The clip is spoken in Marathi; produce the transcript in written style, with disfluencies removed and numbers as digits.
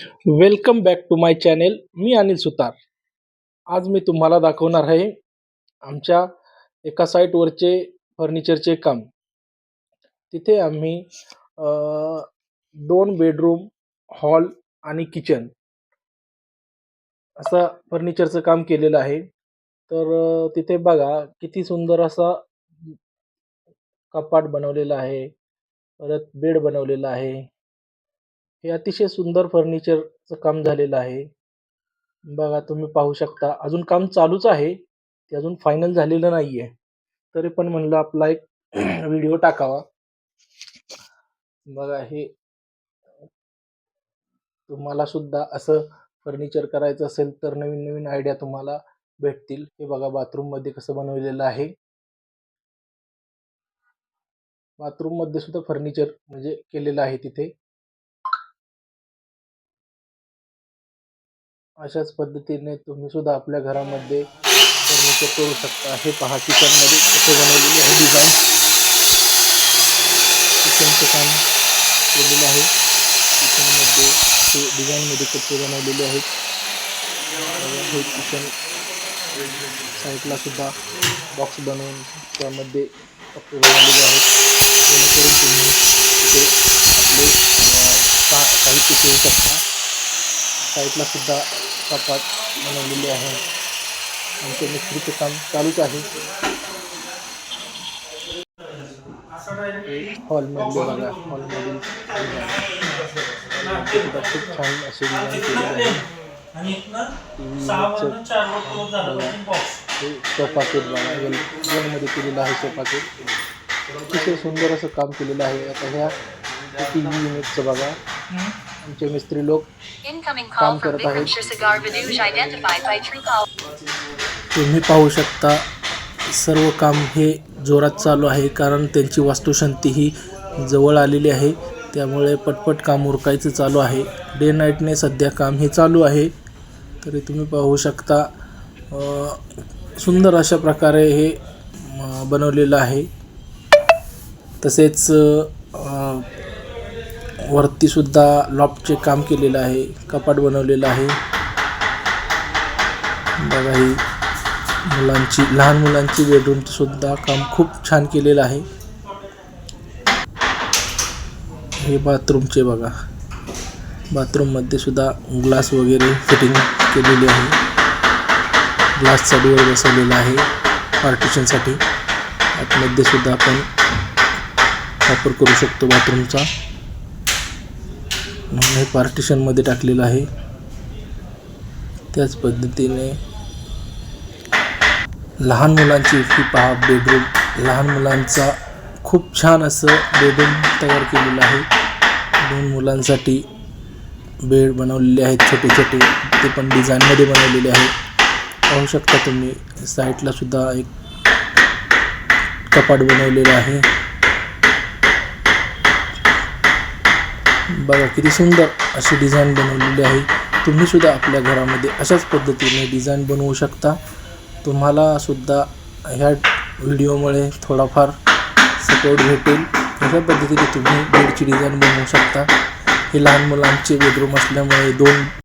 Welcome back to my channel. मी अनिल सुतार. आज मी तुम्हाला दाखवणार आहे आमच्या एका साईटवरचे फर्निचरचे काम. तिथे आम्ही 2 बेडरूम, हॉल आणि किचन असं फर्निचरचं काम केलेलं आहे. तर तिथे बघा किती सुंदर असा कपाट बनवलेला आहे, परत बेड बनवलेला आहे. हे अतिशय सुंदर फर्निचरचं काम झालेलं आहे. बघा तुम्ही पाहू शकता. अजून काम चालूच आहे. ते अजून फायनल झालेलं नाहीये. तरी पण म्हणलं आपला एक व्हिडिओ टाकावा. बघा हे तुम्हाला सुद्धा असं फर्निचर करायचं असेल तर नवीन नवीन आयडिया तुम्हाला भेटतील. हे बघा बाथरूम मध्ये कसं बनवलेलं आहे. बाथरूम मध्ये सुद्धा फर्निचर म्हणजे केलेलं आहे तिथे. अशाच पद्धतीने तुम्ही सुद्धा आपल्या घरामध्ये फर्निचर करू शकता. हे पहा किचन मध्ये कसे बनवलेले आहे डिझाईन. किचनचं काम केलेलं आहे. किचन मध्ये हे डिझाईन मध्ये कसे बनवलेले आहेत. हे किचन साईडला सुद्धा बॉक्स बनवून त्यामध्ये कप्पे बनवलेले आहेत, जेणेकरून तुम्ही तिथे आपले साहित्य ठेवू शकता. साईडला सुद्धा कपाट बनवलेले आहे. आमचे मिस्त्रीचे काम चालूच आहे. हॉलमधले बघा, हॉलमधील खूप छान असे डिझाईन केलेले आहे. सोफा सेट बघा, मध्ये केलेलं आहे. सोफा सेट अतिशय सुंदर असं काम केलेलं आहे. आता ह्या टीव्ही युनिटचं बघा, आमचे मिस्त्री लोक काम करत आहेत. तुम्ही पाहू शकता सर्व काम हे जोरात चालू आहे, कारण त्यांची वास्तुशांती ही जवळ आलेली आहे. त्यामुळे पटपट काम उरकायचं चालू आहे. डे नाईटने सध्या काम हे चालू आहे. तरी तुम्ही पाहू शकता सुंदर अशा प्रकारे हे बनवलेलं आहे. तसेच वरती सुद्धा लॉफ्टचे काम केलेलं आहे. कपाट बनवलेलं आहे. बघा ही लहान मुलांची बेडरूम सुद्धा काम खूप छान केलेलं आहे. हे बाथरूमचे बघा, बाथरूम मध्ये सुद्धा ग्लास वगैरे फिटिंग केलेली आहे. ग्लासचा डोअर बसवलेला आहे पार्टिशनसाठी. आतमध्ये सुद्धा आपण वापर करू शकतो बाथरूमचा, म्हणून हे पार्टिशन मध्ये टाकलेलं आहे. त्याच पद्धतीने लहान मुलांची ही पहा बेडरूम. लहान मुलांचा खूप छान असं बेडरूम तयार केलेलं आहे. 2 मुलांसाठी बेड बनवलेले आहेत छोटे छोटे, ते पण डिझाईन मध्ये बनवलेले आहेत. पाहू शकता तुम्ही. साईडला सुद्धा एक कपाट बनवलेलं आहे. बघा किती सुंदर अशी डिझाईन बनवलेली आहे. तुम्ही सुद्धा आपल्या घरामध्ये अशाच पद्धतीने डिझाईन बनवू शकता. तुम्हाला सुद्धा ह्या व्हिडिओमुळे थोडाफार सपोर्ट भेटेल. अशा पद्धतीने तुम्ही बेडची डिझाईन बनवू शकता. हे लहान मुलांचे बेडरूम असल्यामुळे 2